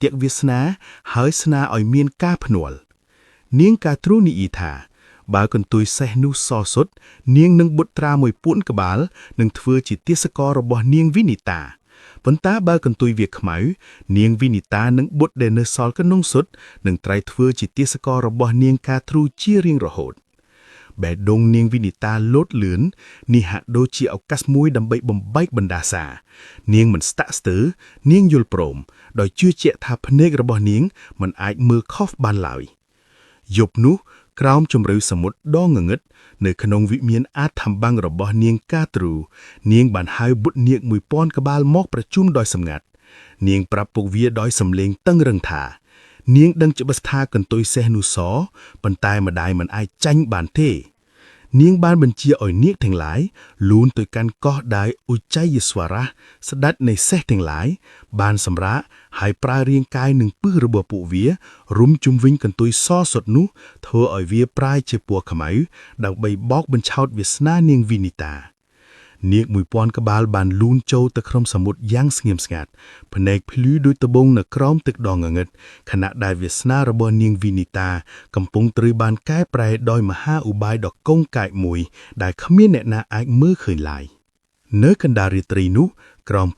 ទៀកវាសនាហើយស្នើឲ្យមានការភ្នាល់នាងកាទ្រូនីអ៊ីថាបើកន្ទុយសេះនោះសសុទ្ធនាងនឹងបុត្រាមួយពួនក្បាលនឹងធ្វើជាទាសកររបស់នាងវិនីតាប៉ុន្តែបើកន្ទុយវាខ្មៅនាងវិនីតានឹងបុត្រដែលនៅសល់កណ្ដុងសុទ្ធនឹងត្រៃធ្វើជាទាសកររបស់នាងកាទ្រូជារៀងរហូតបេះដូងនាងវិនីតាលោតលឿននេះហាក់ដូចជាឱកាសមួយដើម្បីបំបែកបណ្ដាសានាងមិនស្តាក់ស្ទើរនាងយល់ព្រមដោយជឿជាក់ថាភ្នែករបស់នាងមិនអាចមើលខុសបានឡើយយប់នោះក្រោមជម្រៅសមុទ្រដ៏ងងឹតនៅក្នុងវិមានអាថ៌កំបាំងរបស់នាងកាទ្រូនាងបានហៅបុត្រនាគ 1000 ក្បាលមកប្រជុំដោយសម្ងាត់នាងប្រាប់ពួកវាដោយសំឡេងតឹងរឹងថានាងដឹងច្បាស់ថាកន្ទុយសេះនោះសប៉ុន្តែម្ដាយមិនអាចចាញ់បានទេនាងបានបញ្ជាឲ្យនាគទាំងឡាយលូនទៅកាន់កោះដាយឧច័យស្វរៈស្ដេចនៃសេះទាំងឡាយបានសម្រាកហើយប្រើរាងកាយនឹងពឹសរបស់ពួកវារុំជុំវិញកន្ទុយសសុទ្ធនោះធ្វើឲ្យវាប្រាយជាពណ៌ខ្មៅដើម្បីបោកបញ្ឆោតវាសនានាងវិនីតានាគ 1000 ក្បាលបានលូនចូលទៅក្នុងសមុទ្រយ៉ាងស្ងៀមស្ងាត់ភ្នែកភ្លឺដូចត្បូងនៅក្រោមទឹកដ៏ងងឹតខណៈដែលវាសនារបស់នាងវិនីតាកំពុងត្រូវបានកែប្រែដោយមហាឧបាយដ៏កុងកាចមួយដែលគ្មានអ្នកណាអាចមើលឃើញឡើយនៅកណ្ដាលរាត្រីនោះក្រោម